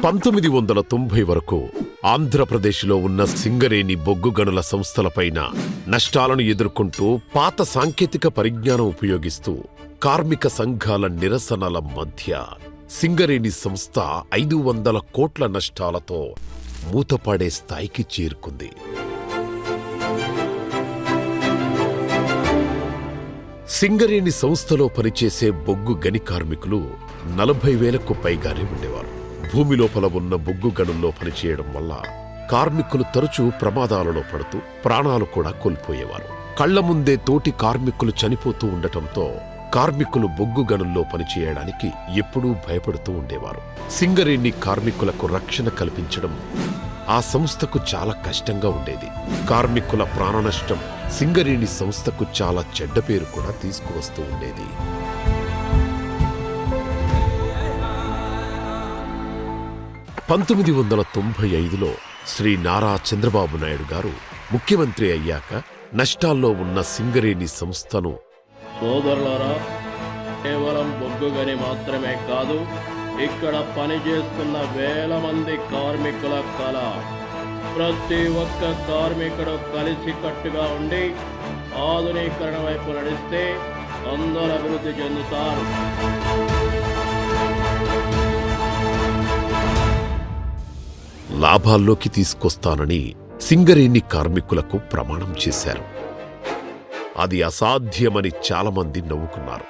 1990 వరకు ఆంధ్రప్రదేశ్లో ఉన్న సింగరేణి బొగ్గు గనుల సంస్థలపైన నష్టాలను ఎదుర్కొంటూ పాత సాంకేతిక పరిజ్ఞానం ఉపయోగిస్తూ కార్మిక సంఘాల నిరసనల మధ్య సింగరేణి సంస్థ 500 కోట్ల నష్టాలతో మూతపడే స్థాయికి చేరుకుంది. సింగరేణి సంస్థలో పనిచేసే బొగ్గు గని కార్మికులు 40,000కు పైగానే ఉండేవారు. భూమి లోపల ఉన్న బొగ్గు గనుల్లో పనిచేయడం వల్ల కార్మికులు తరచూ ప్రమాదాలలో పడుతూ ప్రాణాలు కూడా కోల్పోయేవారు. కళ్ల ముందే తోటి కార్మికులు చనిపోతూ ఉండటంతో కార్మికులు బొగ్గు గనుల్లో పనిచేయడానికి ఎప్పుడూ భయపడుతూ ఉండేవారు. సింగరేణి కార్మికులకు రక్షణ కల్పించడం ఆ సంస్థకు చాలా కష్టంగా ఉండేది. కార్మికుల ప్రాణనష్టం సింగరేణి సంస్థకు చాలా చెడ్డ పేరు కూడా తీసుకువస్తూ ఉండేది. (1995లో శ్రీ నారా చంద్రబాబు నాయుడు గారు ముఖ్యమంత్రి అయ్యాక నష్టాల్లో ఉన్న సింగరేణి సంస్థను సోదరులారా, కేవలం బొగ్గు గని మాత్రమే కాదు, ఇక్కడ పనిచేస్తున్న వేల మంది కార్మికుల కళ. ప్రతి ఒక్క కార్మికుడు కలిసికట్టుగా ఉండి ఆధునీకరణ వైపు నడిస్తే అందరూ అభివృద్ధి చెందుతారు. లాభాల్లోకి తీసుకొస్తానని సింగరేణి కార్మికులకు ప్రమాణం చేశారు. అది అసాధ్యమని చాలామంది నవ్వుకున్నారు.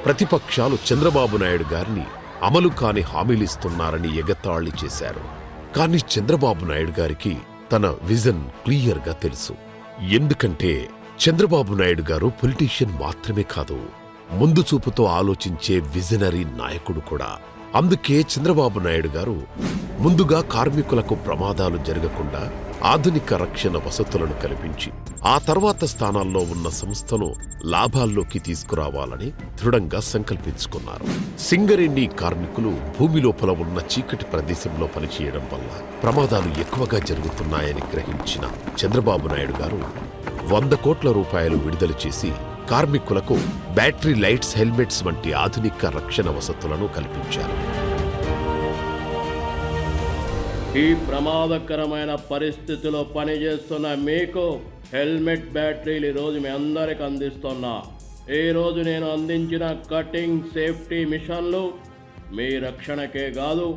ప్రతిపక్షాలు చంద్రబాబు నాయుడు గారిని అమలు కాని హామీలిస్తున్నారని ఎగతాళి చేశారు. కానీ చంద్రబాబు నాయుడు గారికి తన విజన్ క్లియర్గా తెలుసు. ఎందుకంటే చంద్రబాబు నాయుడు గారు పొలిటీషియన్ మాత్రమే కాదు, ముందు చూపుతో ఆలోచించే విజనరీ నాయకుడు కూడా. అందుకే చంద్రబాబు నాయుడు గారు ముందుగా కార్మికులకు ప్రమాదాలు జరగకుండా ఆధునిక రక్షణ వసతులను కల్పించి ఆ తర్వాత స్థానాల్లో ఉన్న సంస్థను లాభాల్లోకి తీసుకురావాలని దృఢంగా సంకల్పించుకున్నారు. సింగరేణి కార్మికులు భూమి లోపల ఉన్న చీకటి ప్రదేశంలో పనిచేయడం వల్ల ప్రమాదాలు ఎక్కువగా జరుగుతున్నాయని గ్రహించిన చంద్రబాబు నాయుడు గారు 100 కోట్ల రూపాయలు విడుదల చేసి కార్మికులకు బ్యాటరీ లైట్స్, హెల్మెట్స్ వంటి ఆధునిక రక్షణ వసతులను కల్పించారు. ఈ ప్రమాదకరమైన పరిస్థితిలో పనిచేస్తున్న మీకు హెల్మెట్ బ్యాటరీలు ఈరోజు మీ అందరికి అందిస్తున్నా. ఈరోజు నేను అందించిన కటింగ్ సేఫ్టీ మిషన్లు మీ రక్షణకే కాదు,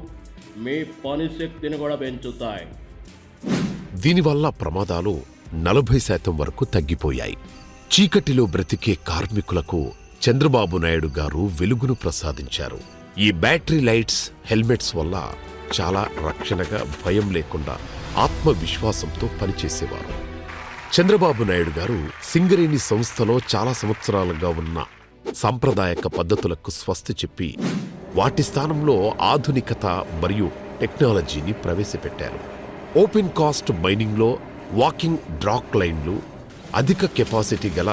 మీ పనిశక్తిని కూడా పెంచుతాయి. దీనివల్ల ప్రమాదాలు 40% వరకు తగ్గిపోయాయి. చీకటిలో బ్రతికే కార్మికులకు చంద్రబాబు నాయుడు గారు వెలుగును ప్రసాదించారు. ఈ బ్యాటరీ లైట్స్, హెల్మెట్స్ వల్ల చాలా రక్షణగా, భయం లేకుండా ఆత్మవిశ్వాసంతో పనిచేసేవారు. చంద్రబాబు నాయుడు గారు సింగరేణి సంస్థలో చాలా సంవత్సరాలుగా ఉన్న సాంప్రదాయక పద్ధతులకు స్వస్తి చెప్పి వాటి స్థానంలో ఆధునికత మరియు టెక్నాలజీని ప్రవేశపెట్టారు. ఓపెన్ కాస్ట్ మైనింగ్లో వాకింగ్ డ్రాక్ లైన్లు, అధిక కెపాసిటీ గల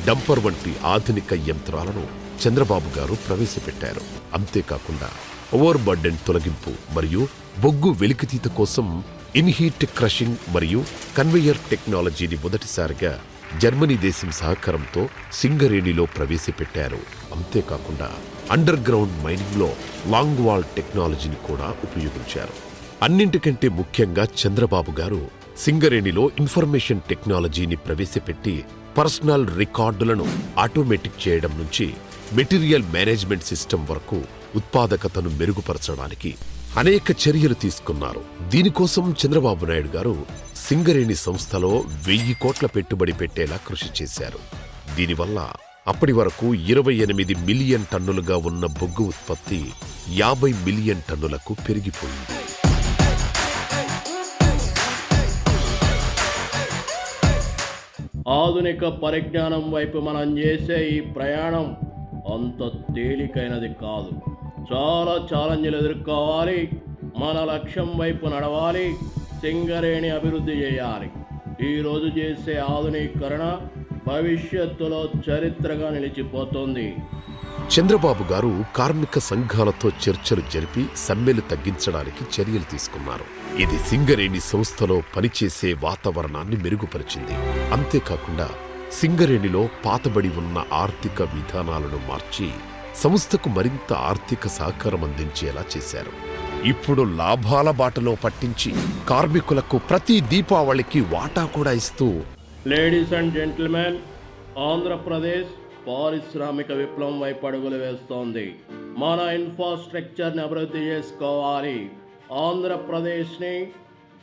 డంపర్ వంటి ఆధునిక యంత్రాలను చంద్రబాబు గారు ప్రవేశపెట్టారు. అంతేకాకుండా ఓవర్ బర్డెన్ తొలగింపు మరియు బొగ్గు వెలికితీత కోసం ఇన్హీట్ క్రషింగ్ మరియు కన్వేయర్ టెక్నాలజీని మొదటిసారిగా జర్మనీ దేశం సహకారంతో సింగరేణిలో ప్రవేశపెట్టారు. అంతేకాకుండా అండర్ గ్రౌండ్ మైనింగ్లో లాంగ్ వాల్ టెక్నాలజీని కూడా ఉపయోగించారు. అన్నింటికంటే ముఖ్యంగా చంద్రబాబు గారు సింగరేణిలో ఇన్ఫర్మేషన్ టెక్నాలజీని ప్రవేశపెట్టి పర్సనల్ రికార్డులను ఆటోమేటిక్ చేయడం నుంచి మెటీరియల్ మేనేజ్మెంట్ సిస్టమ్ వరకు ఉత్పాదకతను మెరుగుపరచడానికి అనేక చర్యలు తీసుకున్నారు. దీనికోసం చంద్రబాబు నాయుడు గారు సింగరేణి సంస్థలో 1000 కోట్ల పెట్టుబడి పెట్టేలా కృషి చేశారు. దీనివల్ల అప్పటి వరకు 28 మిలియన్ టన్నులుగా ఉన్న బొగ్గు ఉత్పత్తి 50 మిలియన్ టన్నులకు పెరిగిపోయింది. ఆధునిక పరిజ్ఞానం వైపు మనం చేసే ఈ ప్రయాణం అంత తేలికైనది కాదు. చాలా ఛాలెంజ్లు ఎదుర్కోవాలి. మన లక్ష్యం వైపు నడవాలి. సింగరేణి అభివృద్ధి చేయాలి. ఈరోజు చేసే ఆధునీకరణ భవిష్యత్తులో చరిత్రగా నిలిచిపోతుంది. చంద్రబాబు గారు కార్మిక సంఘాలతో చర్చలు జరిపి సమ్మెలు తగ్గించడానికి చర్యలు తీసుకున్నారు. ఇది సింగరేణి సంస్థలో పనిచేసే వాతావరణాన్ని మెరుగుపరిచింది. అంతేకాకుండా సింగరేణిలో పాతబడి ఉన్న ఆర్థిక విధానాలను మార్చి సంస్థకు మరింత ఆర్థిక సహకారం అందించేలా చేశారు. ఇప్పుడు లాభాల బాటలో పట్టించి కార్మికులకు ప్రతి దీపావళికి వాటా కూడా ఇస్తూ లేడీస్ అండ్ జెంటిల్మెన్, ఆంధ్రప్రదేశ్ పారిశ్రామిక విప్లవం వైపు అడుగులు వేస్తోంది. మన ఇన్ఫ్రాస్ట్రక్చర్ని అభివృద్ధి చేసుకోవాలి. ఆంధ్రప్రదేశ్ని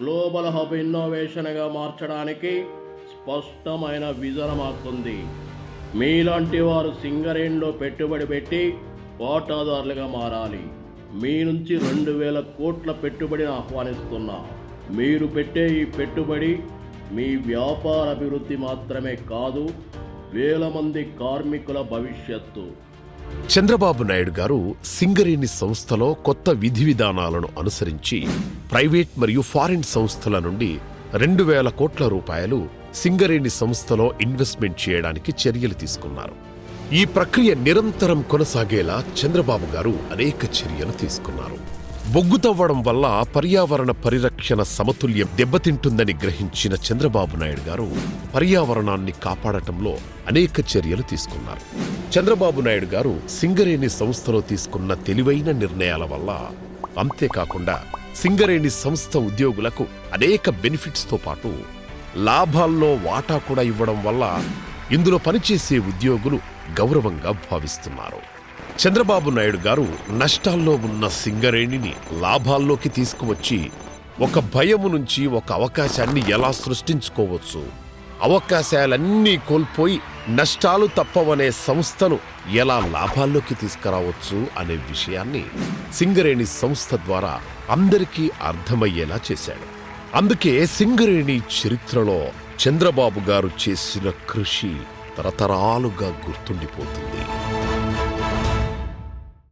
గ్లోబల్ హబ్ ఇన్నోవేషన్గా మార్చడానికి స్పష్టమైన విజన్ మాకుంది. మీలాంటి వారు సింగరేణిలో పెట్టుబడి పెట్టి వాటాదారులుగా మారాలి. మీ నుంచి 2000 కోట్ల పెట్టుబడిని ఆహ్వానిస్తున్నా. మీరు పెట్టే ఈ పెట్టుబడి మీ వ్యాపార అభివృద్ధి మాత్రమే కాదు, వేల మంది కార్మికుల భవిష్యత్తు. చంద్రబాబు నాయుడు గారు సింగరేణి సంస్థలో కొత్త విధి విధానాలను అనుసరించి ప్రైవేట్ మరియు ఫారిన్ సంస్థల నుండి 2000 కోట్ల రూపాయలు సింగరేణి సంస్థలో ఇన్వెస్ట్మెంట్ చేయడానికి చర్యలు తీసుకున్నారు. ఈ ప్రక్రియ నిరంతరం కొనసాగేలా చంద్రబాబు గారు అనేక చర్యలు తీసుకున్నారు. బొగ్గు తవ్వడం వల్ల పర్యావరణ పరిరక్షణ సమతుల్యం దెబ్బతింటుందని గ్రహించిన చంద్రబాబు నాయుడు గారు పర్యావరణాన్ని కాపాడటంలో అనేక చర్యలు తీసుకున్నారు. చంద్రబాబు నాయుడు గారు సింగరేణి సంస్థలో తీసుకున్న తెలివైన నిర్ణయాల వల్ల, అంతేకాకుండా సింగరేణి సంస్థ ఉద్యోగులకు అనేక బెనిఫిట్స్తో పాటు లాభాల్లో వాటా కూడా ఇవ్వడం వల్ల ఇందులో పనిచేసే ఉద్యోగులు గౌరవంగా భావిస్తున్నారు. చంద్రబాబు నాయుడు గారు నష్టాల్లో ఉన్న సింగరేణిని లాభాల్లోకి తీసుకువచ్చి ఒక భయము నుంచి ఒక అవకాశాన్ని ఎలా సృష్టించుకోవచ్చు, అవకాశాలన్నీ కోల్పోయి నష్టాలు తప్పవనే సంస్థను ఎలా లాభాల్లోకి తీసుకురావచ్చు అనే విషయాన్ని సింగరేణి సంస్థ ద్వారా అందరికీ అర్థమయ్యేలా చేశాడు. అందుకే సింగరేణి చరిత్రలో చంద్రబాబు గారు చేసిన కృషి తరతరాలుగా గుర్తుండిపోతుంది.